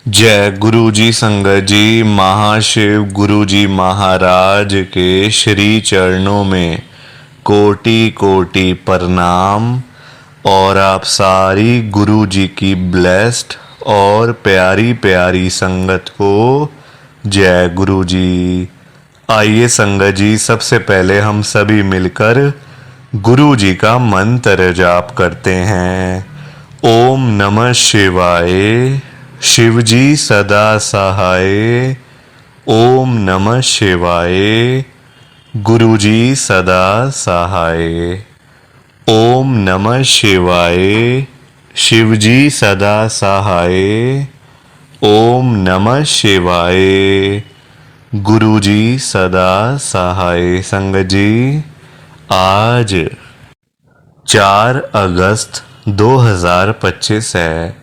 जय गुरु जी संगत जी। महाशिव गुरु जी महाराज के श्री चरणों में कोटि कोटि प्रणाम। और आप सारी गुरु जी की ब्लेस्ड और प्यारी प्यारी संगत को जय गुरु जी। आइए संगत जी, सबसे पहले हम सभी मिलकर गुरु जी का मंत्र जाप करते हैं। ओम नमः शिवाय, शिव जी सदा सहाय। ओम नमः शिवाय, गुरु जी सदा सहाय। ओम नमः शिवाय, शिव जी सदा सहाय। ओम नमः शिवाय, गुरु जी सदा सहाय। संगत जी, आज 4 अगस्त 2025 है।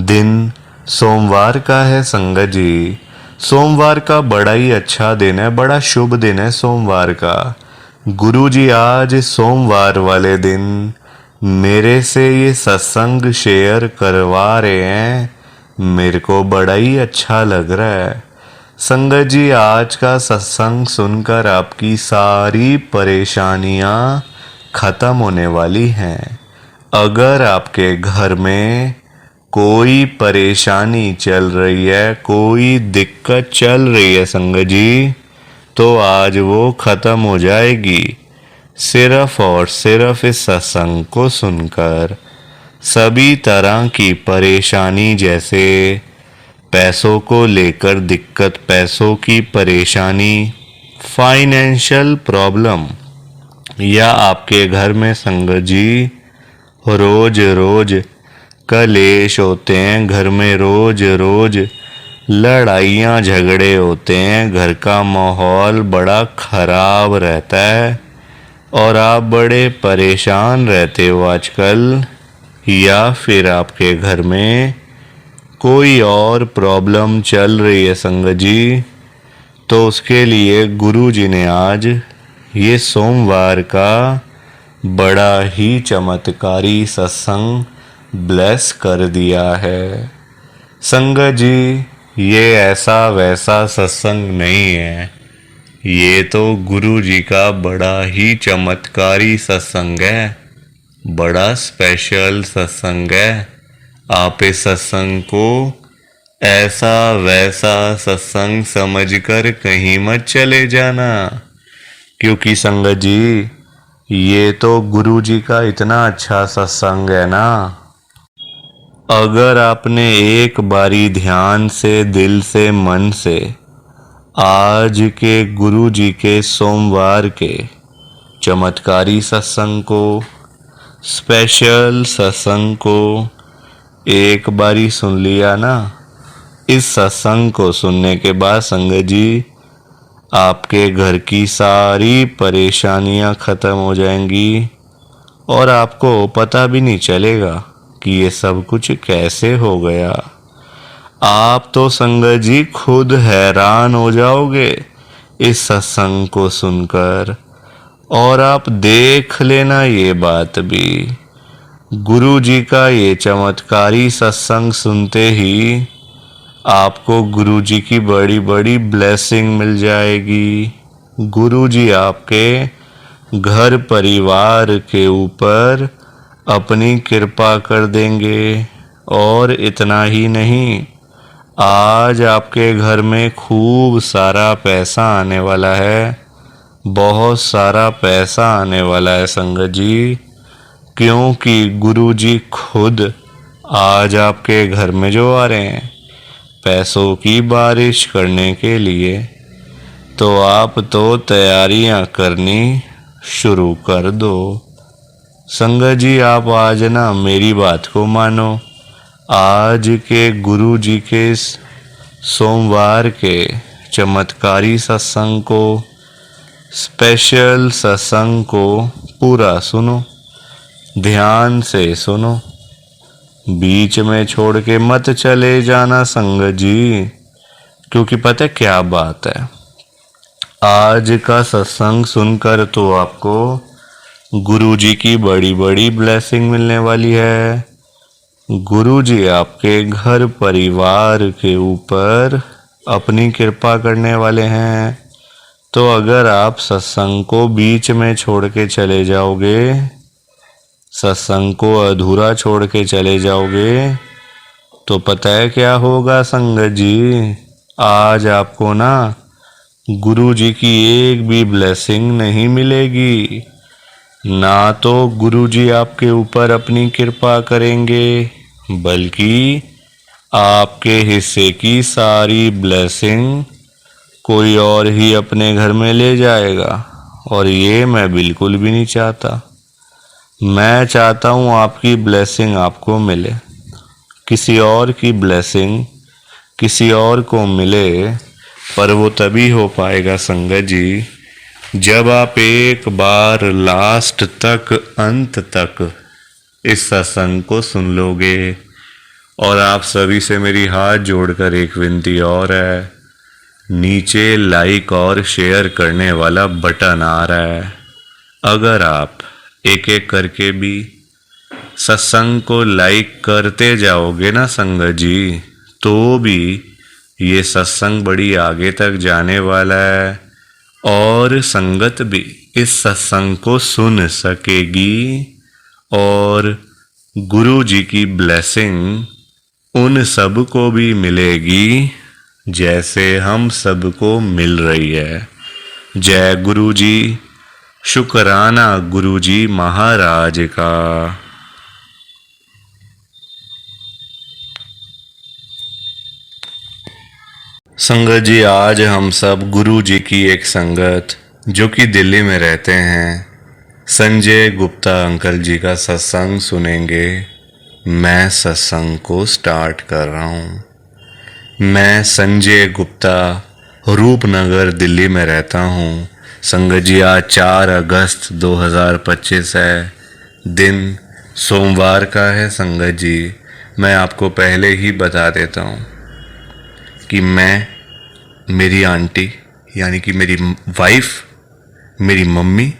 दिन सोमवार का है संगत जी। सोमवार का बड़ा ही अच्छा दिन है, बड़ा शुभ दिन है सोमवार का। गुरु जी आज सोमवार वाले दिन मेरे से ये सत्संग शेयर करवा रहे हैं। मेरे को बड़ा ही अच्छा लग रहा है संगत जी। आज का सत्संग सुनकर आपकी सारी परेशानियां खत्म होने वाली हैं। अगर आपके घर में कोई परेशानी चल रही है, कोई दिक्कत चल रही है संगत जी, तो आज वो खत्म हो जाएगी सिर्फ और सिर्फ इस सत्संग को सुनकर। सभी तरह की परेशानी, जैसे पैसों को लेकर दिक्कत, पैसों की परेशानी, फाइनेंशियल प्रॉब्लम, या आपके घर में संगत जी रोज रोज कलेश होते हैं, घर में रोज रोज लड़ाइयाँ झगड़े होते हैं, घर का माहौल बड़ा खराब रहता है और आप बड़े परेशान रहते हो आजकल, या फिर आपके घर में कोई और प्रॉब्लम चल रही है संगत जी, तो उसके लिए गुरु जी ने आज ये सोमवार का बड़ा ही चमत्कारी सत्संग ब्लेस कर दिया है। संगत जी, ये ऐसा वैसा सत्संग नहीं है, ये तो गुरु जी का बड़ा ही चमत्कारी सत्संग है, बड़ा स्पेशल सत्संग है। आप इस सत्संग को ऐसा वैसा सत्संग समझकर कहीं मत चले जाना, क्योंकि संगत जी ये तो गुरु जी का इतना अच्छा सत्संग है ना। अगर आपने एक बारी ध्यान से, दिल से, मन से आज के गुरु जी के सोमवार के चमत्कारी सत्संग को, स्पेशल सत्संग को एक बारी सुन लिया ना, इस सत्संग को सुनने के बाद संगत जी आपके घर की सारी परेशानियां खत्म हो जाएंगी और आपको पता भी नहीं चलेगा कि ये सब कुछ कैसे हो गया। आप तो संगत जी खुद हैरान हो जाओगे इस सत्संग को सुनकर। और आप देख लेना ये बात भी, गुरु जी का ये चमत्कारी सत्संग सुनते ही आपको गुरु जी की बड़ी बड़ी ब्लेसिंग मिल जाएगी। गुरु जी आपके घर परिवार के ऊपर अपनी कृपा कर देंगे। और इतना ही नहीं, आज आपके घर में खूब सारा पैसा आने वाला है, बहुत सारा पैसा आने वाला है संगत जी, क्योंकि गुरु जी खुद आज आपके घर में जो आ रहे हैं पैसों की बारिश करने के लिए। तो आप तो तैयारियां करनी शुरू कर दो। संगत जी, आप आज ना मेरी बात को मानो। आज के गुरु जी के सोमवार के चमत्कारी सत्संग को, स्पेशल सत्संग को पूरा सुनो, ध्यान से सुनो, बीच में छोड़ के मत चले जाना संगत जी, क्योंकि पता क्या बात है, आज का सत्संग सुनकर तो आपको गुरु जी की बड़ी बड़ी ब्लेसिंग मिलने वाली है। गुरु जी आपके घर परिवार के ऊपर अपनी कृपा करने वाले हैं। तो अगर आप सत्संग को बीच में छोड़ के चले जाओगे, सत्संग को अधूरा छोड़ के चले जाओगे, तो पता है क्या होगा संगत जी? आज आपको ना गुरु जी की एक भी ब्लेसिंग नहीं मिलेगी। ना तो गुरु जी आपके ऊपर अपनी कृपा करेंगे, बल्कि आपके हिस्से की सारी ब्लेसिंग कोई और ही अपने घर में ले जाएगा। और ये मैं बिल्कुल भी नहीं चाहता। मैं चाहता हूँ आपकी ब्लेसिंग आपको मिले। किसी और की ब्लेसिंग किसी और को मिले, पर वो तभी हो पाएगा संगत जी, जब आप एक बार लास्ट तक, अंत तक इस सत्संग को सुन लोगे। और आप सभी से मेरी हाथ जोड़कर एक विनती और है, नीचे लाइक और शेयर करने वाला बटन आ रहा है। अगर आप एक एक करके भी सत्संग को लाइक करते जाओगे ना संगत जी, तो भी ये सत्संग बड़ी आगे तक जाने वाला है और संगत भी इस सत्संग को सुन सकेगी। और गुरु जी की ब्लेसिंग उन सब को भी मिलेगी जैसे हम सबको मिल रही है। जय गुरु जी। शुक्राना गुरु जी महाराज का। संगत जी, आज हम सब गुरु जी की एक संगत जो कि दिल्ली में रहते हैं, संजय गुप्ता अंकल जी का सत्संग सुनेंगे। मैं सत्संग को स्टार्ट कर रहा हूँ। मैं संजय गुप्ता रूपनगर दिल्ली में रहता हूँ। संगत जी, आज 4 अगस्त 2025 है, दिन सोमवार का है। संगत जी, मैं आपको पहले ही बता देता हूँ कि मैं, मेरी आंटी यानी कि मेरी वाइफ, मेरी मम्मी,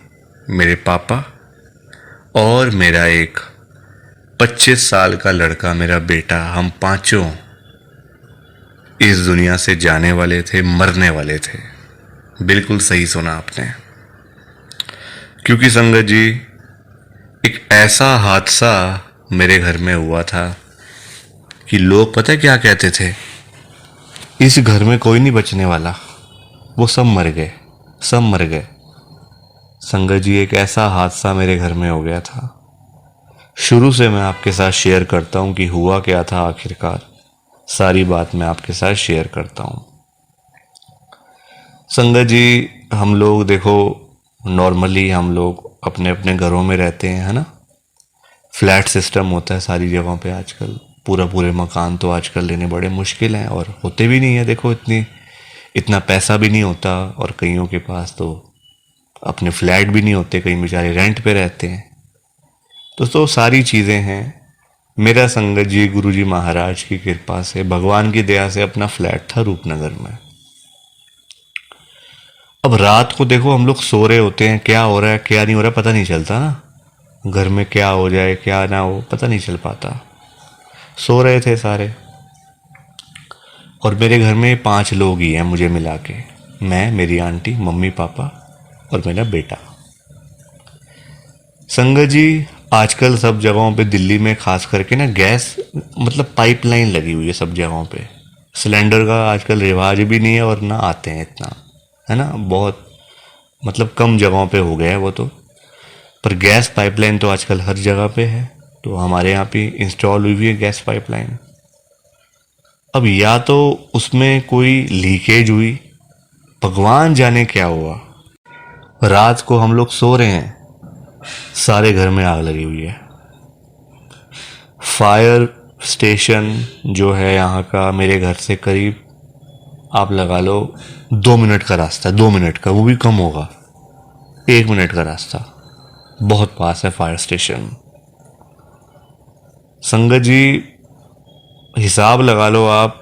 मेरे पापा और मेरा एक 25 साल का लड़का, मेरा बेटा, हम पांचों इस दुनिया से जाने वाले थे, मरने वाले थे। बिल्कुल सही सुना आपने। क्योंकि संगत जी, एक ऐसा हादसा मेरे घर में हुआ था कि लोग पता है क्या कहते थे? इस घर में कोई नहीं बचने वाला, वो सब मर गए, सब मर गए। संगत जी, एक ऐसा हादसा मेरे घर में हो गया था। शुरू से मैं आपके साथ शेयर करता हूँ कि हुआ क्या था आखिरकार। सारी बात मैं आपके साथ शेयर करता हूँ। संगत जी, हम लोग देखो, नॉर्मली हम लोग अपने अपने घरों में रहते हैं, है ना। फ्लैट सिस्टम होता है सारी जगहों पे आजकल। पूरे मकान तो आजकल लेने बड़े मुश्किल हैं और होते भी नहीं है। देखो, इतना पैसा भी नहीं होता और कईयों के पास तो अपने फ्लैट भी नहीं होते, कई बेचारे रेंट पे रहते हैं। तो सारी चीज़ें हैं। मेरा संगत जी गुरु जी महाराज की कृपा से, भगवान की दया से अपना फ्लैट था रूपनगर में। अब रात को देखो, हम लोग सो रहे होते हैं, क्या हो रहा है क्या नहीं हो रहा है पता नहीं चलता ना। घर में क्या हो जाए क्या ना हो पता नहीं चल पाता। सो रहे थे सारे, और मेरे घर में 5 लोग ही हैं मुझे मिला के। मैं, मेरी आंटी, मम्मी, पापा और मेरा बेटा। संगत जी, आजकल सब जगहों पे दिल्ली में खास करके ना गैस, मतलब पाइपलाइन लगी हुई है सब जगहों पे। सिलेंडर का आजकल रिवाज भी नहीं है और ना आते हैं इतना, है ना। बहुत मतलब कम जगहों पे हो गया है वो तो। पर गैस पाइपलाइन तो आजकल हर जगह पे है। तो हमारे यहाँ पे इंस्टॉल हुई हुई है गैस पाइपलाइन। अब या तो उसमें कोई लीकेज हुई, भगवान जाने क्या हुआ। रात को हम लोग सो रहे हैं, सारे घर में आग लगी हुई है। फायर स्टेशन जो है यहाँ का, मेरे घर से करीब आप लगा लो 2 मिनट का रास्ता, 2 मिनट का, वो भी कम होगा, 1 मिनट का रास्ता। बहुत पास है फायर स्टेशन। संगत जी, हिसाब लगा लो आप,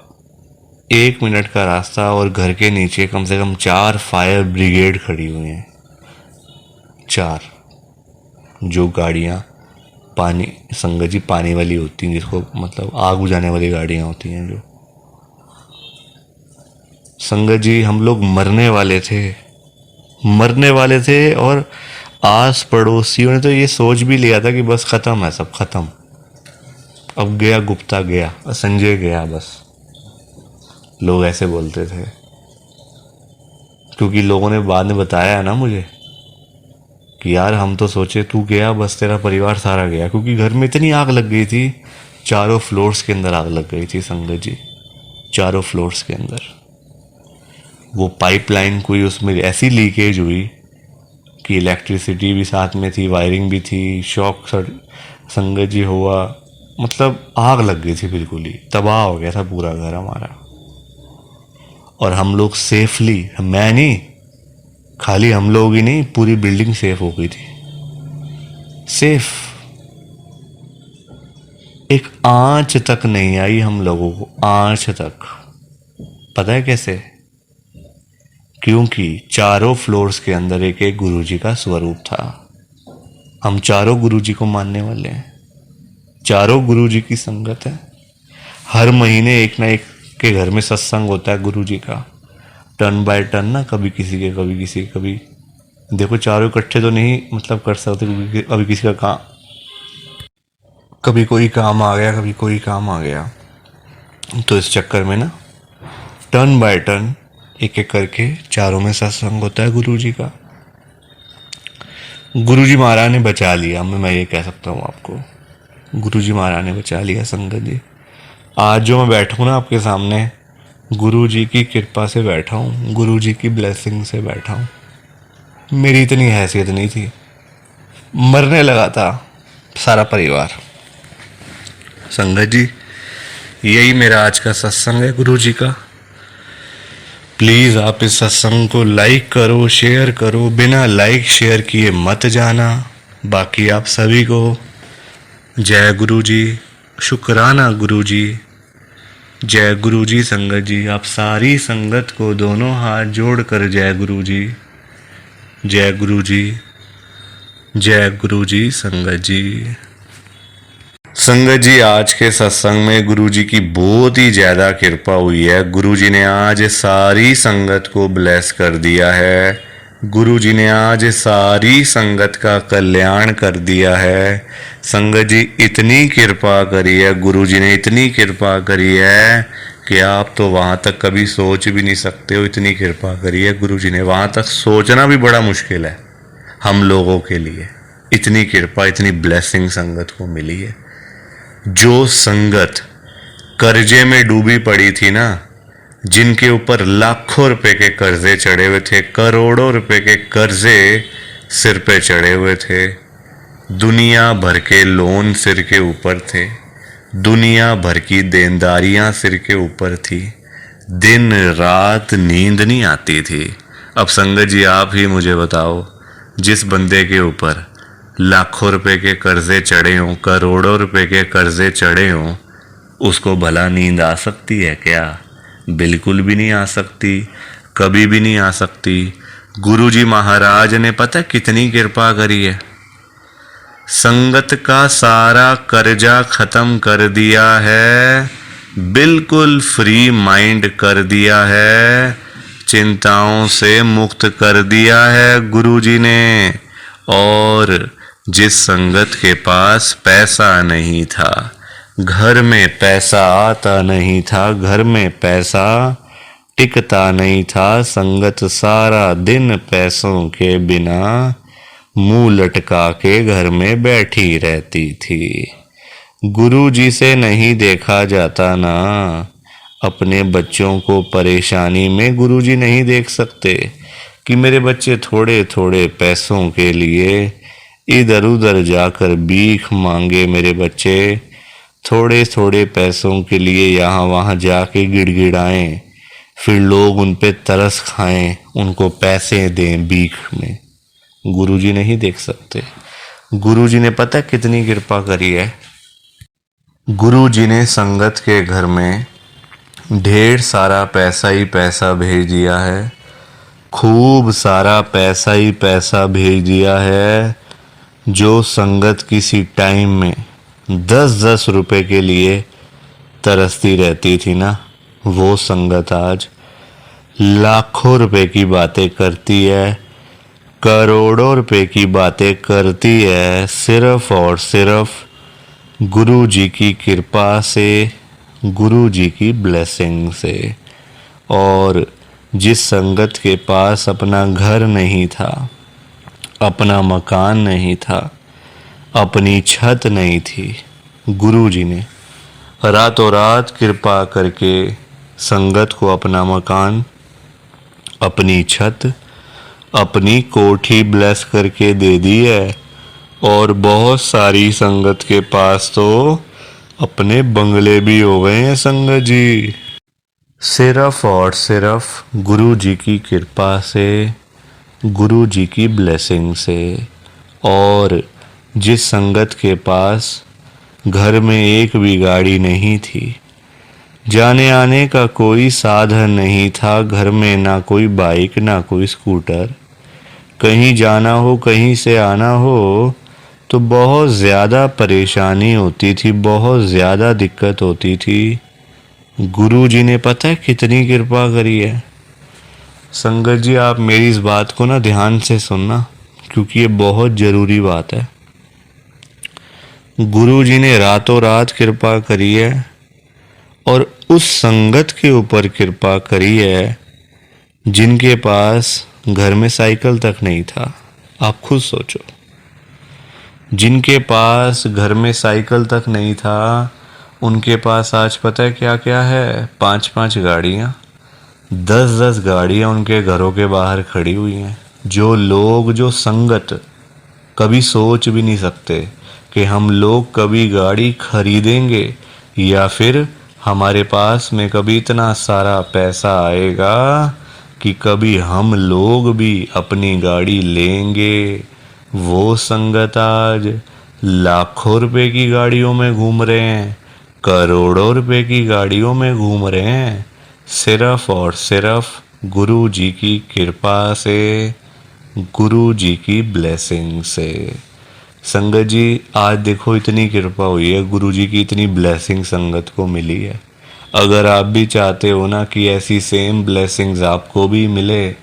1 मिनट का रास्ता और घर के नीचे कम से कम 4 फायर ब्रिगेड खड़ी हुई हैं। 4 जो गाड़ियाँ पानी, संगत जी पानी वाली होती हैं, जिसको मतलब आग बुझाने वाली गाड़ियाँ होती हैं जो। संगत जी हम लोग मरने वाले थे और आस पड़ोसियों ने तो ये सोच भी लिया था कि बस ख़त्म है, सब ख़त्म, अब गया गुप्ता गया, संजय गया बस। लोग ऐसे बोलते थे, क्योंकि लोगों ने बाद में बताया है ना मुझे कि यार हम तो सोचे तू गया बस तेरा परिवार सारा गया, क्योंकि घर में इतनी आग लग गई थी, चारों फ्लोर्स के अंदर आग लग गई थी संगत जी, चारों फ्लोर्स के अंदर। वो पाइपलाइन कोई उसमें ऐसी लीकेज हुई कि इलेक्ट्रिसिटी भी साथ में थी, वायरिंग भी थी, शॉक संगत जी हुआ, मतलब आग लग गई थी, बिल्कुल ही तबाह हो गया था पूरा घर हमारा। और हम लोग सेफली, मैं नहीं, खाली हम लोग ही नहीं, पूरी बिल्डिंग सेफ हो गई थी, सेफ। एक आंच तक नहीं आई हम लोगों को, आंच तक। पता है कैसे? क्योंकि चारों फ्लोर्स के अंदर एक एक गुरुजी का स्वरूप था। हम चारों गुरुजी को मानने वाले हैं, चारों गुरुजी की संगत है। हर महीने एक ना एक के घर में सत्संग होता है गुरुजी का, टर्न बाय टर्न ना, कभी किसी के कभी किसी के, कभी देखो चारों इकट्ठे तो नहीं मतलब कर सकते, क्योंकि कभी किसी का काम, कभी कोई काम आ गया, कभी कोई काम आ गया, तो इस चक्कर में ना टर्न बाय टर्न एक एक करके चारों में सत्संग होता है गुरुजी का। गुरुजी महाराज ने बचा लिया, मैं ये कह सकता हूँ आपको, गुरुजी महाराज ने बचा लिया संगत जी। आज जो मैं बैठूँ ना आपके सामने, गुरुजी की कृपा से बैठा हूँ, गुरुजी की ब्लेसिंग से बैठा हूँ। मेरी इतनी हैसियत नहीं थी, मरने लगा था सारा परिवार। संगत जी यही मेरा आज का सत्संग है गुरुजी का। प्लीज़ आप इस सत्संग को लाइक करो, शेयर करो, बिना लाइक शेयर किए मत जाना। बाकी आप सभी को जय गुरु जी, शुक्राना गुरु जी, जय गुरु जी। संगत जी आप सारी संगत को दोनों हाथ जोड़कर जय गुरु जी, जय गुरु जी, जय गुरु जी। संगत जी, संगत जी आज के सत्संग में गुरु जी की बहुत ही ज़्यादा कृपा हुई है। गुरु जी ने आज सारी संगत को ब्लेस कर दिया है, गुरु जी ने आज सारी संगत का कल्याण कर दिया है। संगत जी इतनी कृपा करी है, गुरु जी ने इतनी कृपा करी है कि आप तो वहाँ तक कभी सोच भी नहीं सकते हो, इतनी कृपा करी है गुरु जी ने, वहाँ तक सोचना भी बड़ा मुश्किल है हम लोगों के लिए। इतनी कृपा, इतनी ब्लेसिंग संगत को मिली है। जो संगत कर्जे में डूबी पड़ी थी ना, जिनके ऊपर लाखों रुपए के कर्जे चढ़े हुए थे, करोड़ों रुपए के कर्जे सिर पे चढ़े हुए थे, दुनिया भर के लोन सिर के ऊपर थे, दुनिया भर की देनदारियां सिर के ऊपर थी, दिन रात नींद नहीं आती थी। अब संगत जी आप ही मुझे बताओ, जिस बंदे के ऊपर लाखों रुपए के कर्जे चढ़े हों, करोड़ों रुपए के कर्जे चढ़े हों, उसको भला नींद आ सकती है क्या? बिल्कुल भी नहीं आ सकती, कभी भी नहीं आ सकती। गुरुजी महाराज ने पता कितनी कृपा करी है, संगत का सारा कर्जा खत्म कर दिया है, बिल्कुल फ्री माइंड कर दिया है, चिंताओं से मुक्त कर दिया है गुरुजी ने। और जिस संगत के पास पैसा नहीं था, घर में पैसा आता नहीं था, घर में पैसा टिकता नहीं था, संगत सारा दिन पैसों के बिना मुंह लटका के घर में बैठी रहती थी। गुरु जी से नहीं देखा जाता ना, अपने बच्चों को परेशानी में गुरु जी नहीं देख सकते कि मेरे बच्चे थोड़े थोड़े पैसों के लिए इधर उधर जाकर भीख मांगे, मेरे बच्चे थोड़े थोड़े पैसों के लिए यहाँ वहाँ जाके गिड़गिड़ाएं, फिर लोग उन पे तरस खाएं, उनको पैसे दें भीख में। गुरुजी नहीं देख सकते। गुरुजी ने पता कितनी कृपा करी है, गुरुजी ने संगत के घर में ढेर सारा पैसा ही पैसा भेज दिया है, खूब सारा पैसा ही पैसा भेज दिया है। जो संगत किसी टाइम में 10-10 रुपए के लिए तरसती रहती थी ना, वो संगत आज लाखों रुपए की बातें करती है, करोड़ों रुपए की बातें करती है, सिर्फ और सिर्फ गुरु जी की कृपा से, गुरु जी की ब्लेसिंग से। और जिस संगत के पास अपना घर नहीं था, अपना मकान नहीं था, अपनी छत नहीं थी, गुरु जी ने रातों रात कृपा करके संगत को अपना मकान, अपनी छत, अपनी कोठी ब्लेस करके दे दी है। और बहुत सारी संगत के पास तो अपने बंगले भी हो गए हैं संगत जी, सिर्फ और सिर्फ गुरु जी की कृपा से, गुरु जी की ब्लेसिंग से। और जिस संगत के पास घर में एक भी गाड़ी नहीं थी, जाने आने का कोई साधन नहीं था, घर में ना कोई बाइक ना कोई स्कूटर, कहीं जाना हो कहीं से आना हो तो बहुत ज़्यादा परेशानी होती थी, बहुत ज़्यादा दिक्कत होती थी। गुरु जी ने पता है कितनी कृपा करी है। संगत जी आप मेरी इस बात को ना ध्यान से सुनना, क्योंकि ये बहुत ज़रूरी बात है। गुरु जी ने रातों रात कृपा करी है और उस संगत के ऊपर कृपा करी है जिनके पास घर में साइकिल तक नहीं था। आप खुद सोचो, जिनके पास घर में साइकिल तक नहीं था उनके पास आज पता है क्या क्या है? 5-5 गाड़ियाँ, 10-10 गाड़ियाँ उनके घरों के बाहर खड़ी हुई हैं। जो लोग, जो संगत कभी सोच भी नहीं सकते कि हम लोग कभी गाड़ी खरीदेंगे या फिर हमारे पास में कभी इतना सारा पैसा आएगा कि कभी हम लोग भी अपनी गाड़ी लेंगे। वो संगत आज लाखों रुपए की गाड़ियों में घूम रहे हैं, करोड़ों रुपए की गाड़ियों में घूम रहे हैं, सिर्फ और सिर्फ गुरु जी की कृपा से, गुरु जी की ब्लेसिंग से। संगत जी आज देखो इतनी कृपा हुई है, गुरु जी की इतनी ब्लेसिंग संगत को मिली है। अगर आप भी चाहते हो ना कि ऐसी सेम ब्लेसिंग्स आपको भी मिले,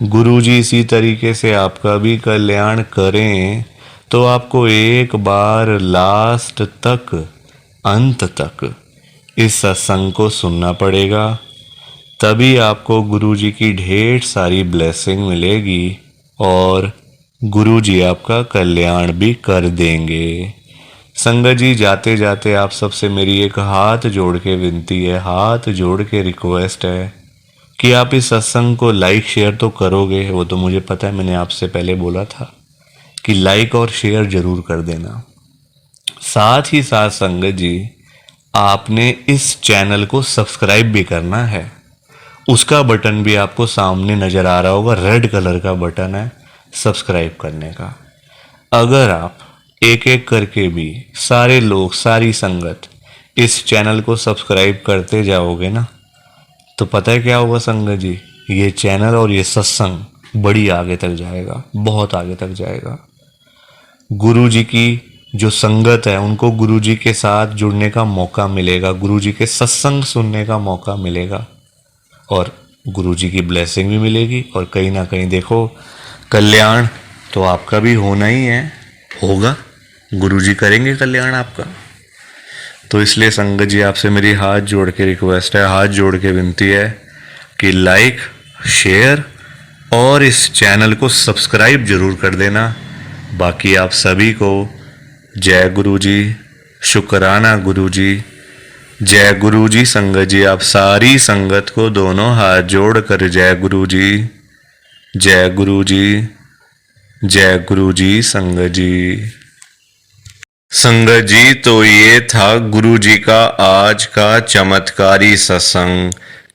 गुरु जी इसी तरीके से आपका भी कल्याण करें, तो आपको एक बार लास्ट तक, अंत तक इस सत्संग को सुनना पड़ेगा। तभी आपको गुरु जी की ढेर सारी ब्लेसिंग मिलेगी और गुरु जी आपका कल्याण भी कर देंगे। संगत जी जाते जाते आप सबसे मेरी एक हाथ जोड़ के विनती है, हाथ जोड़ के रिक्वेस्ट है कि आप इस सत्संग को लाइक शेयर तो करोगे, वो तो मुझे पता है, मैंने आपसे पहले बोला था कि लाइक और शेयर जरूर कर देना। साथ ही साथ संगत जी आपने इस चैनल को सब्सक्राइब भी करना है। उसका बटन भी आपको सामने नजर आ रहा होगा, रेड कलर का बटन है सब्सक्राइब करने का। अगर आप एक एक करके भी सारे लोग, सारी संगत इस चैनल को सब्सक्राइब करते जाओगे ना, तो पता है क्या होगा संगत जी, ये चैनल और ये सत्संग बड़ी आगे तक जाएगा, बहुत आगे तक जाएगा। गुरु जी की जो संगत है उनको गुरु जी के साथ जुड़ने का मौका मिलेगा, गुरु जी के सत्संग सुनने का मौका मिलेगा और गुरु जी की ब्लेसिंग भी मिलेगी। और कहीं ना कहीं देखो कल्याण तो आपका भी होना ही है, होगा, गुरु जी करेंगे कल्याण आपका। तो इसलिए संगत जी आपसे मेरी हाथ जोड़ के रिक्वेस्ट है, हाथ जोड़ के विनती है कि लाइक शेयर और इस चैनल को सब्सक्राइब जरूर कर देना। बाकी आप सभी को जय गुरु जी, शुक्राना गुरु जी, जय गुरु जी। संगत जी आप सारी संगत को दोनों हाथ जोड़ कर जय गुरु जी, जय गुरु जी, जय गुरु जी। संगत जी, संगत जी तो ये था गुरु जी का आज का चमत्कारी सत्संग।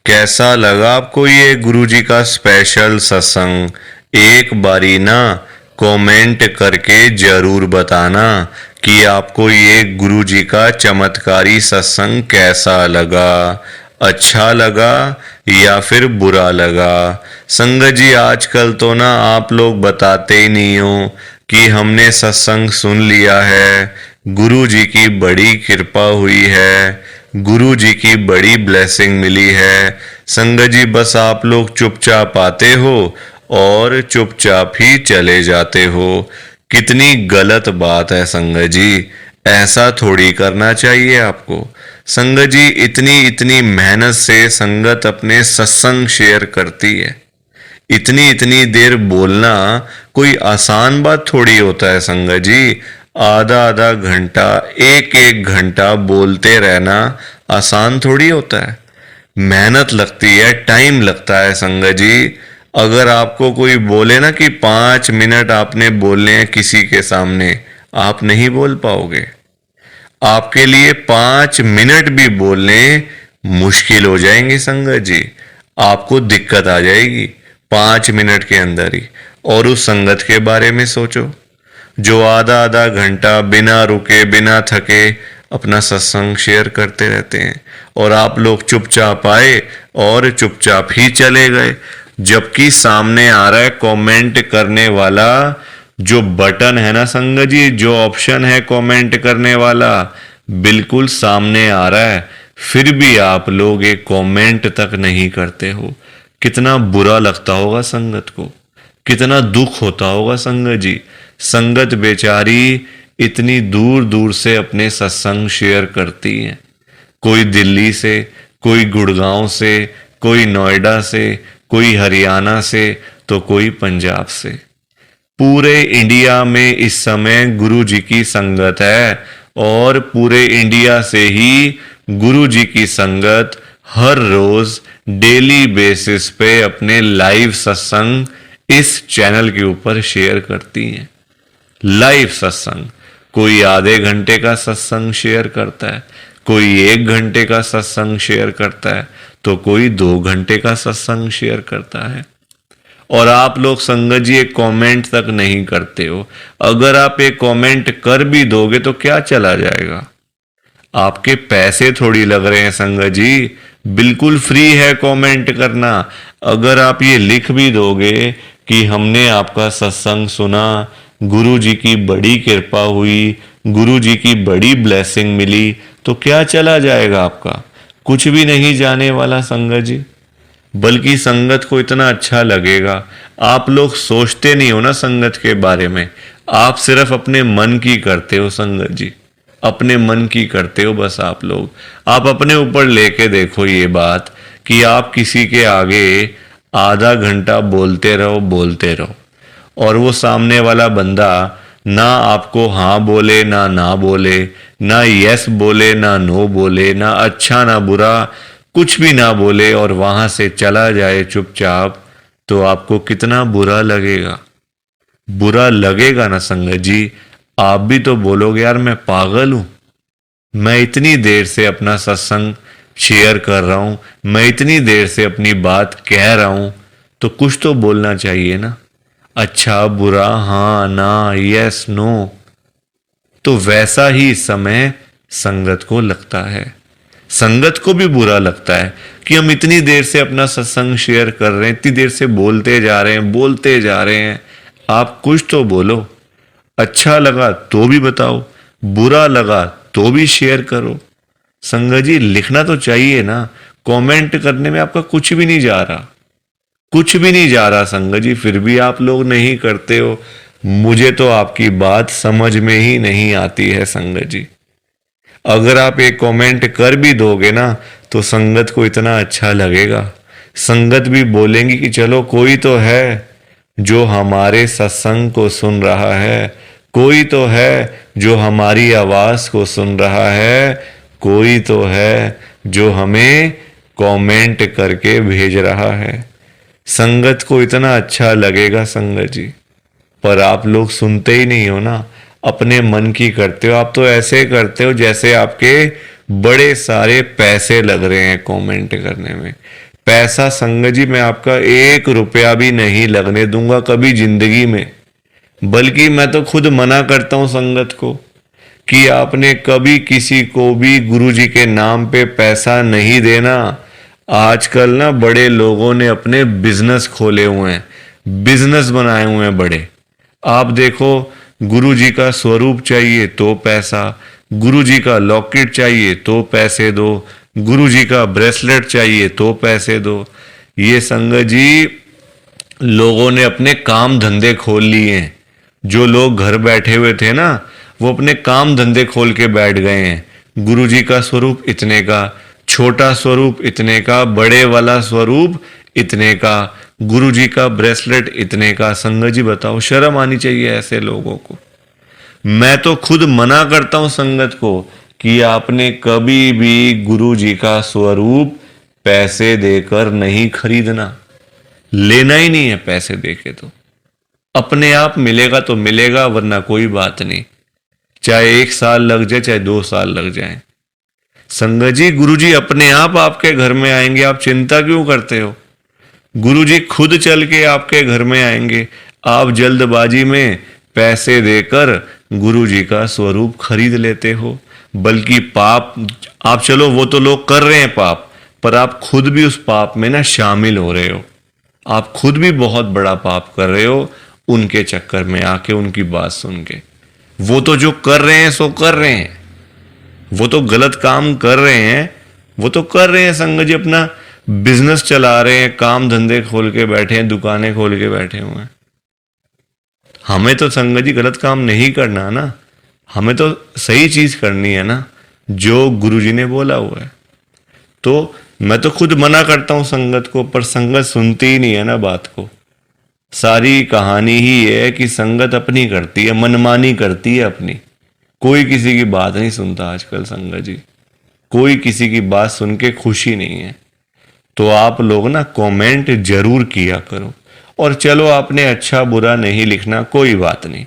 कैसा लगा आपको ये गुरु जी का स्पेशल सत्संग? एक बारी ना कमेंट करके जरूर बताना कि आपको ये गुरु जी का चमत्कारी सत्संग कैसा लगा, अच्छा लगा या फिर बुरा लगा। संगत जी आजकल तो ना आप लोग बताते ही नहीं हो, कि हमने सत्संग सुन लिया है, गुरु जी की बड़ी कृपा हुई है, गुरु जी की बड़ी ब्लेसिंग मिली है। संगत जी बस आप लोग चुपचाप आते हो और चुपचाप ही चले जाते हो। कितनी गलत बात है संगत जी, ऐसा थोड़ी करना चाहिए आपको। संगत जी इतनी इतनी मेहनत से संगत अपने सत्संग शेयर करती है, इतनी इतनी देर बोलना कोई आसान बात थोड़ी होता है संगत जी। आधा आधा घंटा, एक एक घंटा बोलते रहना आसान थोड़ी होता है। मेहनत लगती है, टाइम लगता है संगत जी। अगर आपको कोई बोले ना कि 5 मिनट आपने बोलने हैं किसी के सामने, आप नहीं बोल पाओगे। आपके लिए 5 मिनट भी बोलने मुश्किल हो जाएंगे संगत जी। आपको दिक्कत आ जाएगी 5 मिनट के अंदर ही। और उस संगत के बारे में सोचो जो आधा आधा घंटा बिना रुके बिना थके अपना सत्संग शेयर करते रहते हैं, और आप लोग चुपचाप आए और चुपचाप ही चले गए। जबकि सामने आ रहा है कमेंट करने वाला, जो बटन है ना संगत जी, जो ऑप्शन है कमेंट करने वाला, बिल्कुल सामने आ रहा है, फिर भी आप लोग एक कमेंट तक नहीं करते हो। कितना बुरा लगता होगा संगत को, कितना दुख होता होगा संगत जी। संगत बेचारी इतनी दूर दूर से अपने सत्संग शेयर करती है, कोई दिल्ली से, कोई गुड़गांव से, कोई नोएडा से, कोई हरियाणा से, तो कोई पंजाब से। पूरे इंडिया में इस समय गुरु जी की संगत है, और पूरे इंडिया से ही गुरु जी की संगत हर रोज डेली बेसिस पे अपने लाइव सत्संग इस चैनल के ऊपर शेयर करती हैं। लाइव सत्संग, कोई आधे घंटे का सत्संग शेयर करता है, कोई 1 घंटे का सत्संग शेयर करता है, तो कोई 2 घंटे का सत्संग शेयर करता है। और आप लोग संगत जी एक कमेंट तक नहीं करते हो। अगर आप एक कमेंट कर भी दोगे तो क्या चला जाएगा? आपके पैसे थोड़ी लग रहे हैं संगत जी, बिल्कुल फ्री है कमेंट करना। अगर आप ये लिख भी दोगे कि हमने आपका सत्संग सुना, गुरु जी की बड़ी कृपा हुई, गुरु जी की बड़ी ब्लेसिंग मिली, तो क्या चला जाएगा आपका? कुछ भी नहीं जाने वाला संगत जी। बल्कि संगत को इतना अच्छा लगेगा। आप लोग सोचते नहीं हो ना संगत के बारे में, आप सिर्फ अपने मन की करते हो संगत जी, अपने मन की करते हो बस आप लोग। आप अपने ऊपर लेके देखो ये बात कि आप किसी के आगे आधा घंटा बोलते रहो, और वो सामने वाला बंदा ना आपको हाँ बोले ना बोले, ना यस बोले ना नो बोले, ना अच्छा ना बुरा, कुछ भी ना बोले, और वहां से चला जाए चुपचाप, तो आपको कितना बुरा लगेगा? बुरा लगेगा ना संगत जी। आप भी तो बोलोगे यार मैं पागल हूं, मैं इतनी देर से अपना सत्संग शेयर कर रहा हूं, मैं इतनी देर से अपनी बात कह रहा हूं, तो कुछ तो बोलना चाहिए ना, अच्छा बुरा, हाँ ना, यस नो। तो वैसा ही इस समय संगत को लगता है। संगत को भी बुरा लगता है कि हम इतनी देर से अपना सत्संग शेयर कर रहे हैं, इतनी देर से बोलते जा रहे हैं। आप कुछ तो बोलो। अच्छा लगा तो भी बताओ, बुरा लगा तो भी शेयर करो। संगत जी लिखना तो चाहिए ना, कमेंट करने में आपका कुछ भी नहीं जा रहा, कुछ भी नहीं जा रहा संगत जी, फिर भी आप लोग नहीं करते हो। मुझे तो आपकी बात समझ में ही नहीं आती है संगत जी। अगर आप एक कमेंट कर भी दोगे ना तो संगत को इतना अच्छा लगेगा, संगत भी बोलेंगी कि चलो कोई तो है जो हमारे सत्संग को सुन रहा है, कोई तो है जो हमारी आवाज को सुन रहा है, कोई तो है जो हमें कमेंट करके भेज रहा है। संगत को इतना अच्छा लगेगा संगत जी, पर आप लोग सुनते ही नहीं हो ना, अपने मन की करते हो। आप तो ऐसे करते हो जैसे आपके बड़े सारे पैसे लग रहे हैं कमेंट करने में। पैसा संगत जी मैं आपका 1 रुपया भी नहीं लगने दूंगा कभी जिंदगी में, बल्कि मैं तो खुद मना करता हूं संगत को कि आपने कभी किसी को भी गुरु जी के नाम पे पैसा नहीं देना। आजकल ना बड़े लोगों ने अपने बिजनेस खोले हुए हैं, बिजनेस बनाए हुए हैं बड़े, आप देखो, गुरु जी का स्वरूप चाहिए तो पैसा, गुरु जी का लॉकेट चाहिए तो पैसे दो, गुरु जी का ब्रेसलेट चाहिए तो पैसे दो। ये संगत जी लोगों ने अपने काम धंधे खोल लिए हैं। जो लोग घर बैठे हुए थे ना, वो अपने काम धंधे खोल के बैठ गए हैं। गुरु जी का स्वरूप इतने का, छोटा स्वरूप इतने का, बड़े वाला स्वरूप इतने का, गुरु जी का ब्रेसलेट इतने का। संगत जी बताओ, शर्म आनी चाहिए ऐसे लोगों को। मैं तो खुद मना करता हूं संगत को कि आपने कभी भी गुरु जी का स्वरूप पैसे देकर नहीं खरीदना। लेना ही नहीं है पैसे देके। तो अपने आप मिलेगा तो मिलेगा, वरना कोई बात नहीं। चाहे 1 साल लग जाए, चाहे 2 साल लग जाए। संगत जी, गुरु जी अपने आप आपके घर में आएंगे, आप चिंता क्यों करते हो? गुरु जी खुद चल के आपके घर में आएंगे। आप जल्दबाजी में पैसे देकर गुरु जी का स्वरूप खरीद लेते हो। बल्कि पाप, आप चलो वो तो लोग कर रहे हैं पाप, पर आप खुद भी उस पाप में ना शामिल हो रहे हो। आप खुद भी बहुत बड़ा पाप कर रहे हो उनके चक्कर में आके, उनकी बात सुन के। वो तो जो कर रहे हैं सो कर रहे हैं, वो तो गलत काम कर रहे हैं, वो तो कर रहे हैं संगत जी, अपना बिजनेस चला रहे हैं, काम धंधे खोल के बैठे हैं, दुकानें खोल के बैठे हुए हैं। हमें तो संगत जी गलत काम नहीं करना ना, हमें तो सही चीज करनी है ना, जो गुरु जी ने बोला हुआ है। तो मैं तो खुद मना करता हूं संगत को, पर संगत सुनती ही नहीं है ना बात को। सारी कहानी ही है कि संगत अपनी करती है, मनमानी करती है अपनी। कोई किसी की बात नहीं सुनता आजकल संगत जी, कोई किसी की बात सुन के खुशी नहीं है। तो आप लोग ना कमेंट जरूर किया करो। और चलो, आपने अच्छा बुरा नहीं लिखना, कोई बात नहीं,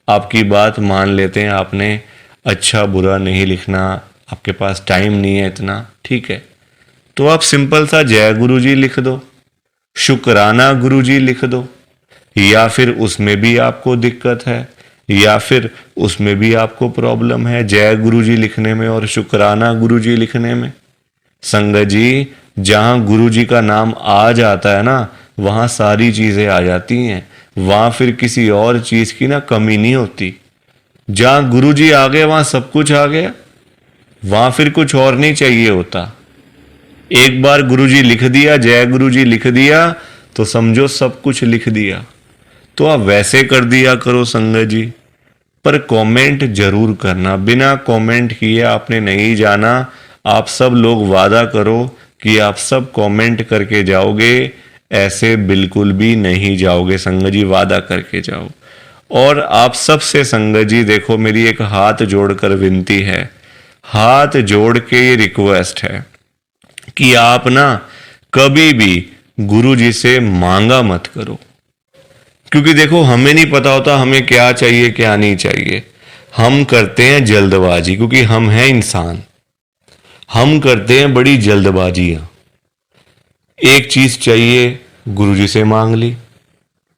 आपकी बात मान लेते हैं। आपने अच्छा बुरा नहीं लिखना, आपके पास टाइम नहीं है इतना, ठीक है। तो आप सिंपल सा जय गुरु जी लिख दो, शुक्राना गुरु जी लिख दो। या फिर उसमें भी आपको दिक्कत है, या फिर उसमें भी आपको प्रॉब्लम है जय गुरु जी लिखने में और शुक्राना गुरु जी लिखने में। संगत जी, जहां गुरु जी का नाम आ जाता है ना, वहां सारी चीजें आ जाती हैं। वहां फिर किसी और चीज की ना कमी नहीं होती। जहां गुरु जी आ गए वहां सब कुछ आ गया, वहां फिर कुछ और नहीं चाहिए होता। एक बार गुरु जी लिख दिया, जय गुरु जी लिख दिया, तो समझो सब कुछ लिख दिया। तो आप वैसे कर दिया करो संगत जी, पर कमेंट जरूर करना। बिना कमेंट किए आपने नहीं जाना। आप सब लोग वादा करो कि आप सब कमेंट करके जाओगे, ऐसे बिल्कुल भी नहीं जाओगे संगत जी, वादा करके जाओ। और आप सबसे संगत जी देखो, मेरी एक हाथ जोड़कर विनती है, हाथ जोड़ के ये रिक्वेस्ट है कि आप ना कभी भी गुरु जी से मांगा मत करो। क्योंकि देखो, हमें नहीं पता होता हमें क्या चाहिए क्या नहीं चाहिए। हम करते हैं जल्दबाजी, क्योंकि हम हैं इंसान, हम करते हैं बड़ी जल्दबाजियां। एक चीज चाहिए, गुरुजी से मांग ली।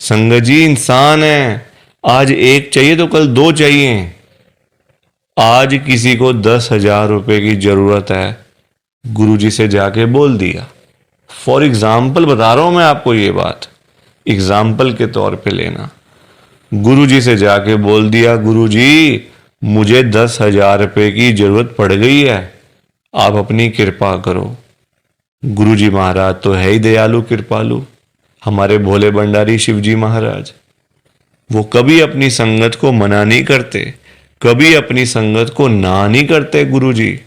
संगत जी, इंसान है, आज एक चाहिए तो कल 2 चाहिए। आज किसी को 10,000 रुपए की जरूरत है, गुरुजी से जाके बोल दिया। फॉर एग्जाम्पल बता रहा हूं मैं आपको, ये बात एग्जाम्पल के तौर पे लेना। गुरुजी से जाके बोल दिया, गुरुजी मुझे 10,000 रुपए की जरूरत पड़ गई है, आप अपनी कृपा करो। गुरुजी महाराज तो है ही दयालु कृपालु, हमारे भोले भंडारी शिवजी महाराज। वो कभी अपनी संगत को मना नहीं करते, कभी अपनी संगत को ना नहीं करते गुरुजी।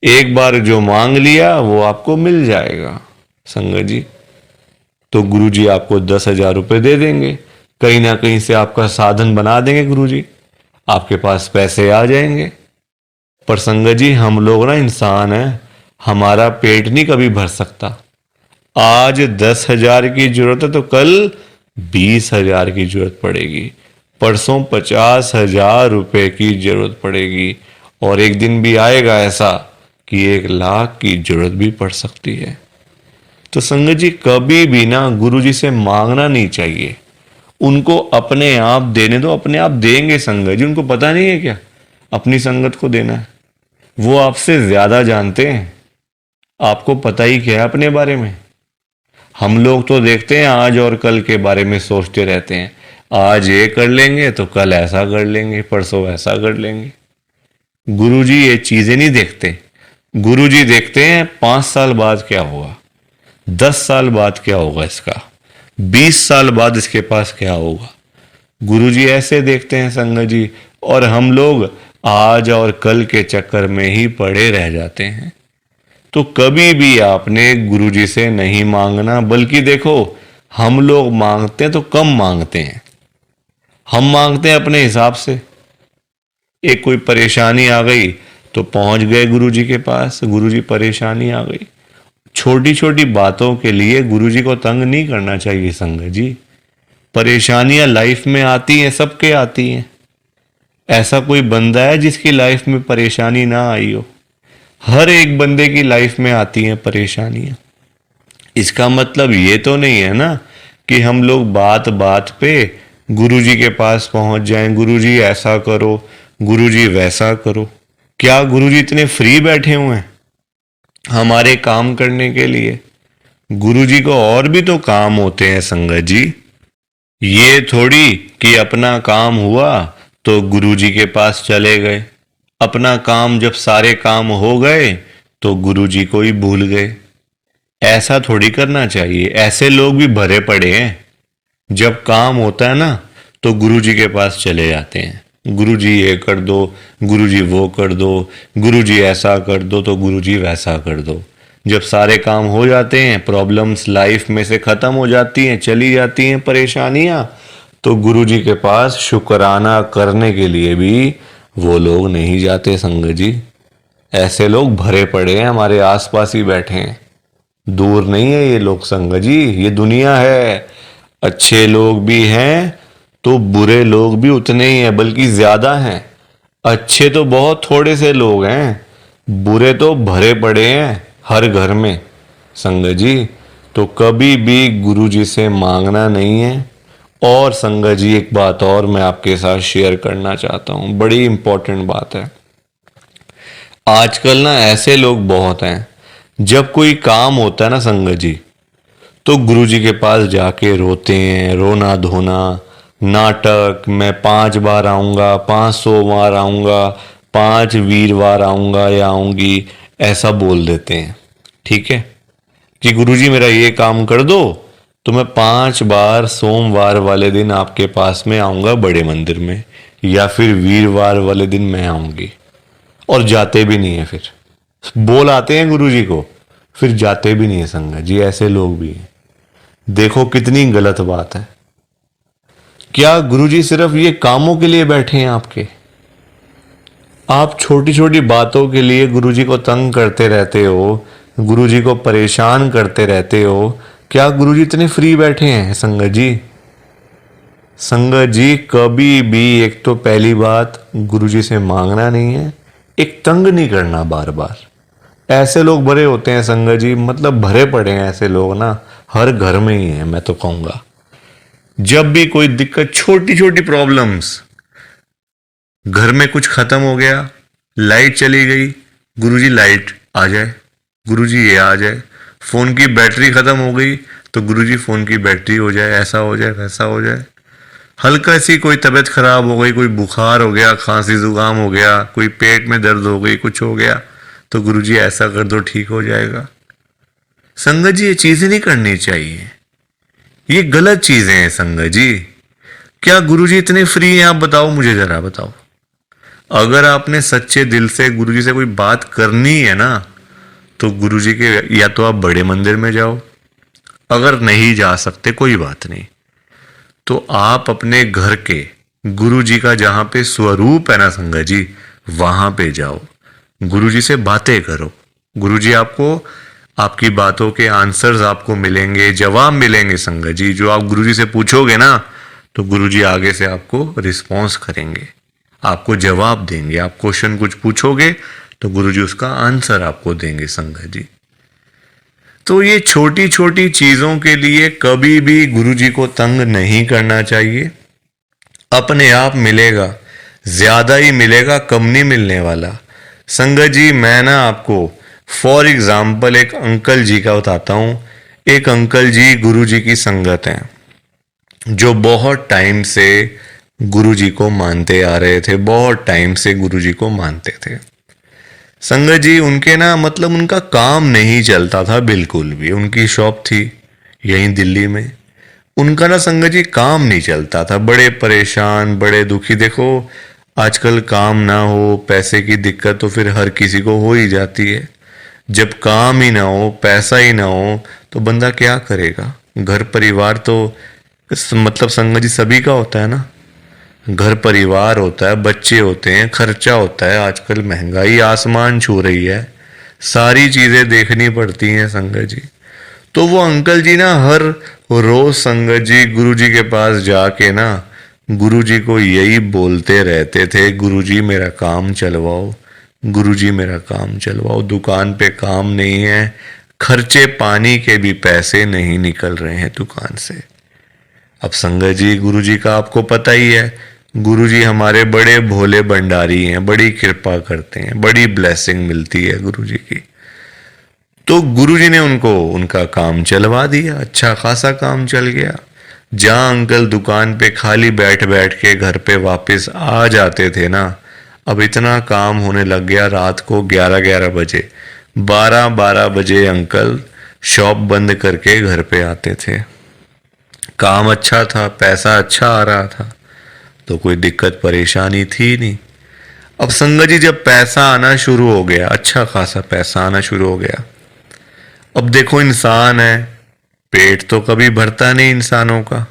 एक बार जो मांग लिया वो आपको मिल जाएगा संगत जी। तो गुरुजी आपको 10,000 रुपए दे देंगे, कहीं ना कहीं से आपका साधन बना देंगे गुरुजी, आपके पास पैसे आ जाएंगे। पर संगत जी, हम लोग ना इंसान हैं, हमारा पेट नहीं कभी भर सकता। आज 10,000 की जरूरत है तो कल 20,000 की जरूरत पड़ेगी, परसों 50,000 रुपए की जरूरत पड़ेगी, और एक दिन भी आएगा ऐसा कि 1,00,000 की जरूरत भी पड़ सकती है। तो संगत जी, कभी भी ना गुरुजी से मांगना नहीं चाहिए, उनको अपने आप देने दो, अपने आप देंगे संगत जी। उनको पता नहीं है क्या अपनी संगत को देना है? वो आपसे ज्यादा जानते हैं, आपको पता ही क्या है अपने बारे में। हम लोग तो देखते हैं आज और कल के बारे में सोचते रहते हैं, आज ये कर लेंगे तो कल ऐसा कर लेंगे, परसों ऐसा कर लेंगे। गुरुजी ये चीजें नहीं देखते। गुरुजी देखते हैं 5 साल बाद क्या होगा, 10 साल बाद क्या होगा, इसका 20 साल बाद इसके पास क्या होगा। गुरुजी ऐसे देखते हैं संगत जी। और हम लोग आज और कल के चक्कर में ही पड़े रह जाते हैं। तो कभी भी आपने गुरुजी से नहीं मांगना, बल्कि देखो हम लोग मांगते हैं तो कम मांगते हैं। हम मांगते हैं अपने हिसाब से। एक कोई परेशानी आ गई तो पहुंच गए गुरुजी के पास, गुरुजी परेशानी आ गई। छोटी छोटी बातों के लिए गुरुजी को तंग नहीं करना चाहिए संगत जी। परेशानियां लाइफ में आती हैं, सबके आती हैं। ऐसा कोई बंदा है जिसकी लाइफ में परेशानी ना आई हो? हर एक बंदे की लाइफ में आती हैं परेशानियां। इसका मतलब ये तो नहीं है ना कि हम लोग बात बात पे गुरुजी के पास पहुंच जाएं, गुरुजी ऐसा करो, गुरुजी वैसा करो। क्या गुरुजी इतने फ्री बैठे हुए हैं हमारे काम करने के लिए? गुरुजी को और भी तो काम होते हैं संगत जी। ये थोड़ी कि अपना काम हुआ तो गुरुजी के पास चले गए, अपना काम जब सारे काम हो गए तो गुरुजी को ही भूल गए। ऐसा थोड़ी करना चाहिए। ऐसे लोग भी भरे पड़े हैं। जब काम होता है ना तो गुरुजी के पास चले जाते हैं। गुरुजी ये कर दो, गुरुजी वो कर दो, गुरुजी ऐसा कर दो तो गुरुजी वैसा कर दो। जब सारे काम हो जाते हैं, प्रॉब्लम्स लाइफ में से खत्म हो जाती हैं, चली जाती हैं परेशानियां, तो गुरुजी के पास शुक्राना करने के लिए भी वो लोग नहीं जाते संगत जी। ऐसे लोग भरे पड़े हैं, हमारे आसपास ही बैठे हैं। दूर नहीं है ये लोग संगत जी, ये दुनिया है। अच्छे लोग भी हैं तो बुरे लोग भी उतने ही हैं, बल्कि ज्यादा हैं। अच्छे तो बहुत थोड़े से लोग हैं, बुरे तो भरे पड़े हैं हर घर में संगत जी। तो कभी भी गुरुजी से मांगना नहीं है। और संगत जी एक बात और मैं आपके साथ शेयर करना चाहता हूं, बड़ी इंपॉर्टेंट बात है। आजकल ना ऐसे लोग बहुत हैं, जब कोई काम होता है ना संगत जी, तो गुरुजी के पास जाके रोते हैं, रोना धोना, नाटक, मैं 5 बार आऊंगा, 500 बार आऊंगा, 5 वीरवार आऊंगा या आऊंगी, ऐसा बोल देते हैं। ठीक है कि गुरुजी मेरा ये काम कर दो तो मैं 5 बार सोमवार वाले दिन आपके पास में आऊंगा बड़े मंदिर में, या फिर वीरवार वाले दिन मैं आऊंगी। और जाते भी नहीं है, फिर बोल आते हैं गुरुजी को, फिर जाते भी नहीं है संगत जी। ऐसे लोग भी हैं। देखो कितनी गलत बात है। क्या गुरुजी सिर्फ ये कामों के लिए बैठे हैं आपके? आप छोटी छोटी बातों के लिए गुरुजी को तंग करते रहते हो, गुरुजी को परेशान करते रहते हो। क्या गुरुजी इतने फ्री बैठे हैं संगत जी? संगत जी कभी भी, एक तो पहली बात गुरुजी से मांगना नहीं है, एक तंग नहीं करना बार बार। ऐसे लोग भरे होते हैं संगत जी, मतलब भरे पड़े हैं ऐसे लोग ना, हर घर में ही है मैं तो कहूंगा। जब भी कोई दिक्कत, छोटी छोटी प्रॉब्लम्स, घर में कुछ खत्म हो गया, लाइट चली गई, गुरुजी लाइट आ जाए, गुरुजी ये आ जाए। फोन की बैटरी खत्म हो गई तो गुरुजी फोन की बैटरी हो जाए, ऐसा हो जाए, वैसा हो जाए। हल्का सी कोई तबीयत खराब हो गई, कोई बुखार हो गया, खांसी जुकाम हो गया, कोई पेट में दर्द हो गई, कुछ हो गया, तो गुरुजी ऐसा कर दो ठीक हो जाएगा। संगत जी ये चीजें नहीं करनी चाहिए, ये गलत चीजें हैं संगत जी। क्या गुरुजी इतने फ्री हैं? आप बताओ, मुझे जरा बताओ। अगर आपने सच्चे दिल से गुरुजी से कोई बात करनी है ना, तो गुरुजी के या तो आप बड़े मंदिर में जाओ, अगर नहीं जा सकते कोई बात नहीं, तो आप अपने घर के गुरुजी का जहां पे स्वरूप है ना संगत जी, वहां पे जाओ, गुरुजी से बातें करो। गुरुजी आपको, आपकी बातों के आंसर्स आपको मिलेंगे, जवाब मिलेंगे संगत जी। जो आप गुरुजी से पूछोगे ना, तो गुरुजी आगे से आपको रिस्पॉन्स करेंगे, आपको जवाब देंगे। आप क्वेश्चन कुछ पूछोगे तो गुरुजी उसका आंसर आपको देंगे संगत जी। तो ये छोटी छोटी चीजों के लिए कभी भी गुरुजी को तंग नहीं करना चाहिए। अपने आप मिलेगा, ज्यादा ही मिलेगा, कम नहीं मिलने वाला संगत जी। मैं ना आपको फॉर एग्जाम्पल एक अंकल जी का बताता हूं। एक अंकल जी गुरुजी की संगत हैं, जो बहुत टाइम से गुरुजी को मानते आ रहे थे, बहुत टाइम से गुरुजी को मानते थे। संगत जी उनके ना मतलब उनका काम नहीं चलता था बिल्कुल भी। उनकी शॉप थी यहीं दिल्ली में, उनका ना संगत जी काम नहीं चलता था। बड़े परेशान, बड़े दुखी। देखो आजकल काम ना हो, पैसे की दिक्कत तो फिर हर किसी को हो ही जाती है। जब काम ही ना हो, पैसा ही ना हो, तो बंदा क्या करेगा। घर परिवार तो मतलब संगत जी सभी का होता है ना। घर परिवार होता है, बच्चे होते हैं, खर्चा होता है। आजकल महंगाई आसमान छू रही है, सारी चीजें देखनी पड़ती हैं संगत जी। तो वो अंकल जी ना हर रोज संगत जी गुरु जी के पास जाके ना गुरु जी को यही बोलते रहते थे, गुरु जी मेरा काम चलवाओ, गुरु जी मेरा काम चलवाओ। दुकान पे काम नहीं है, खर्चे पानी के भी पैसे नहीं निकल रहे हैं दुकान से। अब संगत जी गुरु जी का आपको पता ही है, गुरु जी हमारे बड़े भोले भंडारी हैं, बड़ी कृपा करते हैं, बड़ी ब्लेसिंग मिलती है गुरु जी की। तो गुरुजी ने उनको उनका काम चलवा दिया, अच्छा खासा काम चल गया। जहां अंकल दुकान पे खाली बैठ बैठ के घर पे वापस आ जाते थे ना, अब इतना काम होने लग गया। रात को 11-11 बजे, 12-12 बजे अंकल शॉप बंद करके घर पे आते थे। काम अच्छा था, पैसा अच्छा आ रहा था, तो कोई दिक्कत परेशानी थी नहीं। अब संगत जी जब पैसा आना शुरू हो गया, अच्छा खासा पैसा आना शुरू हो गया, अब देखो इंसान है, पेट तो कभी भरता नहीं इंसानों का।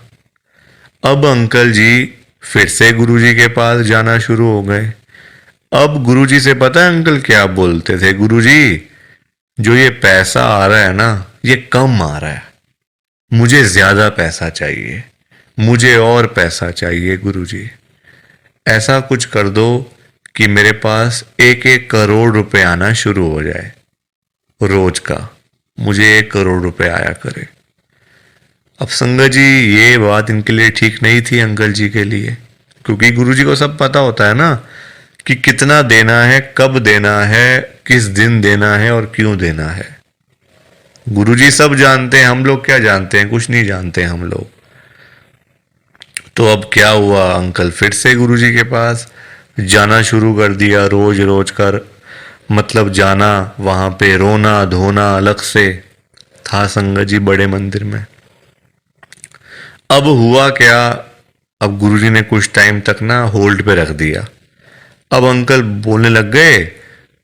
अब अंकल जी फिर से गुरुजी के पास जाना शुरू हो गए। अब गुरुजी से पता है अंकल क्या बोलते थे, गुरुजी जो ये पैसा आ रहा है ना, ये कम आ रहा है, मुझे ज्यादा पैसा चाहिए, मुझे और पैसा चाहिए गुरुजी। ऐसा कुछ कर दो कि मेरे पास 1-1 करोड़ रुपए आना शुरू हो जाए रोज का, मुझे 1 करोड़ रुपए आया करे। अब संगत जी ये बात इनके लिए ठीक नहीं थी अंकल जी के लिए, क्योंकि गुरुजी को सब पता होता है ना कि कितना देना है, कब देना है, किस दिन देना है और क्यों देना है। गुरुजी सब जानते हैं, हम लोग क्या जानते हैं, कुछ नहीं जानते हम लोग। तो अब क्या हुआ, अंकल फिर से गुरुजी के पास जाना शुरू कर दिया, रोज रोज कर मतलब जाना, वहां पे रोना धोना अलग से था संगत जी बड़े मंदिर में। अब हुआ क्या, अब गुरुजी ने कुछ टाइम तक ना होल्ड पे रख दिया। अब अंकल बोलने लग गए,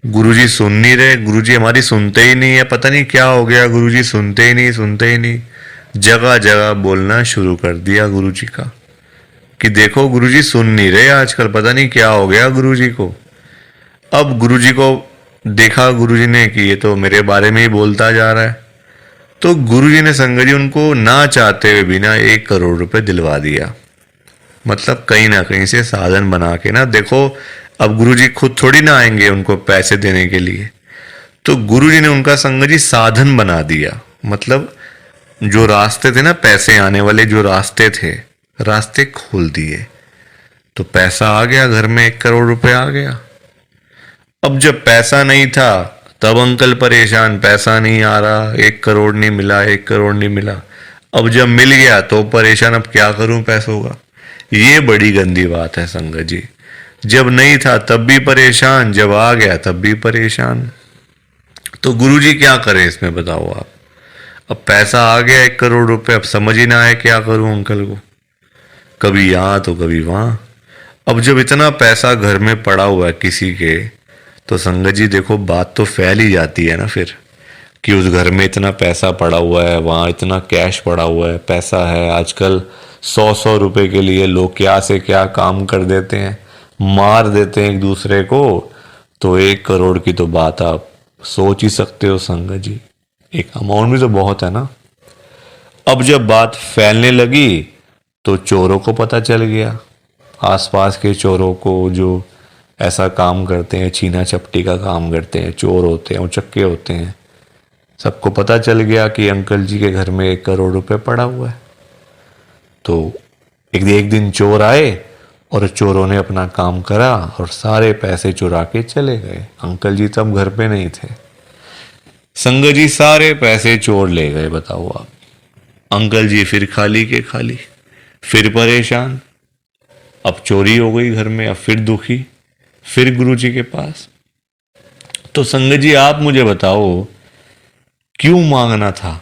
गुरुजी सुन नहीं रहे, गुरुजी हमारी सुनते ही नहीं है, पता नहीं क्या हो गया, गुरुजी सुनते ही नहीं, सुनते ही नहीं। जगह जगह बोलना शुरू कर दिया गुरुजी का कि देखो गुरुजी सुन नहीं रहे आजकल, पता नहीं क्या हो गया गुरुजी को। अब गुरुजी को देखा गुरुजी ने कि ये तो मेरे बारे में ही बोलता जा रहा है, तो गुरुजी ने संगत जी उनको ना चाहते हुए भी ना 1 करोड़ रुपए दिलवा दिया। मतलब कहीं ना कहीं से साधन बना के ना, देखो अब गुरुजी खुद थोड़ी ना आएंगे उनको पैसे देने के लिए, तो गुरुजी ने उनका संगत जी साधन बना दिया। मतलब जो रास्ते थे ना पैसे आने वाले, जो रास्ते थे, रास्ते खोल दिए। तो पैसा आ गया घर में, 1 करोड़ रुपए आ गया। अब जब पैसा नहीं था तब अंकल परेशान, पैसा नहीं आ रहा, 1 करोड़ नहीं मिला, 1 करोड़ नहीं मिला। अब जब मिल गया तो परेशान, अब क्या करूं पैसों का। ये बड़ी गंदी बात है संगत जी। जब नहीं था तब भी परेशान, जब आ गया तब भी परेशान। तो गुरुजी क्या करें इसमें बताओ आप। अब पैसा आ गया 1 करोड़ रुपए, अब समझ ही ना आए क्या करूं अंकल को, कभी यहां तो कभी वहां। अब जब इतना पैसा घर में पड़ा हुआ है किसी के, तो संगत जी देखो बात तो फैल ही जाती है ना फिर, कि उस घर में इतना पैसा पड़ा हुआ है, वहाँ इतना कैश पड़ा हुआ है, पैसा है। आजकल 100-100 रुपए के लिए लोग क्या से क्या काम कर देते हैं, मार देते हैं एक दूसरे को। तो 1 करोड़ की तो बात आप सोच ही सकते हो संगत जी, एक अमाउंट भी तो बहुत है ना। अब जब बात फैलने लगी तो चोरों को पता चल गया, आसपास के चोरों को, जो ऐसा काम करते हैं, छीना चपटी का काम करते हैं, चोर होते हैं, उचक्के होते हैं, सबको पता चल गया कि अंकल जी के घर में 1 करोड़ रुपए पड़ा हुआ है। तो एक दिन चोर आए और चोरों ने अपना काम करा और सारे पैसे चुरा के चले गए। अंकल जी तब घर पे नहीं थे। संगत जी सारे पैसे चोर ले गए, बताओ आप। अंकल जी फिर खाली के खाली, फिर परेशान, अब चोरी हो गई घर में, अब फिर दुखी, फिर गुरुजी के पास। तो संगत जी आप मुझे बताओ, क्यों मांगना था?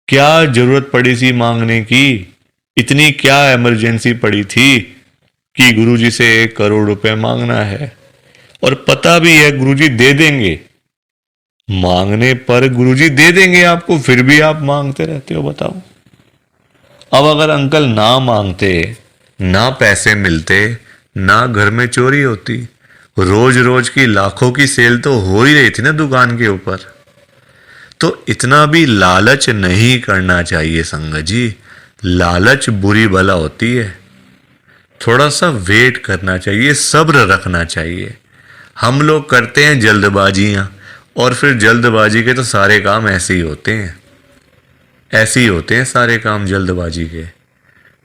क्या जरूरत पड़ी थी मांगने की? इतनी क्या इमरजेंसी पड़ी थी कि गुरुजी से 1 करोड़ रुपए मांगना है? और पता भी है गुरुजी दे देंगे, मांगने पर गुरुजी दे देंगे आपको, फिर भी आप मांगते रहते हो, बताओ। अब अगर अंकल ना मांगते, ना पैसे मिलते, ना घर में चोरी होती, रोज रोज की लाखों की सेल तो हो ही रही थी ना दुकान के ऊपर। तो इतना भी लालच नहीं करना चाहिए संगत जी। लालच बुरी बला होती है। थोड़ा सा वेट करना चाहिए, सब्र रखना चाहिए। हम लोग करते हैं जल्दबाजियां, और फिर जल्दबाजी के तो सारे काम ऐसे ही होते हैं, ऐसे ही होते हैं सारे काम जल्दबाजी के।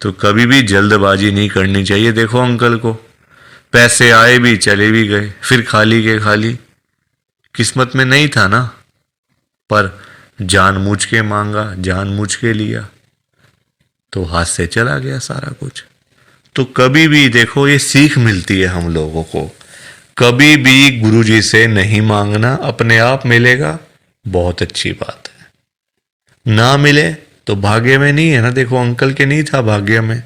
तो कभी भी जल्दबाजी नहीं करनी चाहिए। देखो अंकल को, पैसे आए भी चले भी गए, फिर खाली के खाली। किस्मत में नहीं था ना, पर जानबूझ के मांगा, जानबूझ के लिया, तो हाथ से चला गया सारा कुछ। तो कभी भी देखो, ये सीख मिलती है हम लोगों को, कभी भी गुरुजी से नहीं मांगना, अपने आप मिलेगा, बहुत अच्छी बात है। ना मिले तो भाग्य में नहीं है ना। देखो अंकल के नहीं था भाग्य में,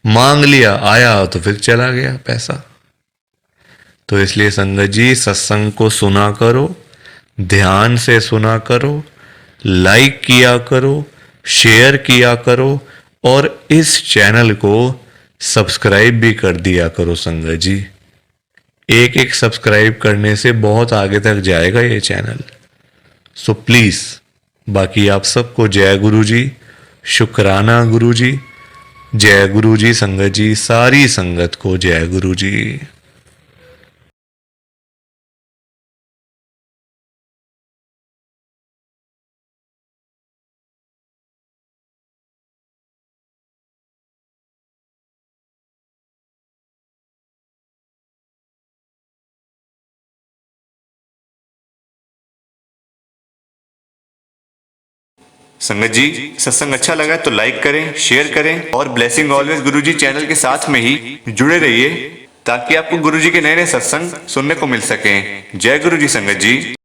मांग लिया, आया तो फिर चला गया पैसा। तो इसलिए संगत जी, सत्संग को सुना करो, ध्यान से सुना करो, लाइक किया करो, शेयर किया करो, और इस चैनल को सब्सक्राइब भी कर दिया करो संगत जी। एक एक सब्सक्राइब करने से बहुत आगे तक जाएगा ये चैनल। सो प्लीज, बाकी आप सबको जय गुरु जी, शुक्राना गुरु जी, जय गुरु जी संगत जी, सारी संगत को जय गुरु जी। संगत जी, सत्संग अच्छा लगा तो लाइक करें, शेयर करें, और ब्लेसिंग ऑलवेज गुरुजी चैनल के साथ में ही जुड़े रहिए, ताकि आपको गुरुजी के नए नए सत्संग सुनने को मिल सकें। जय गुरु जी संगत जी।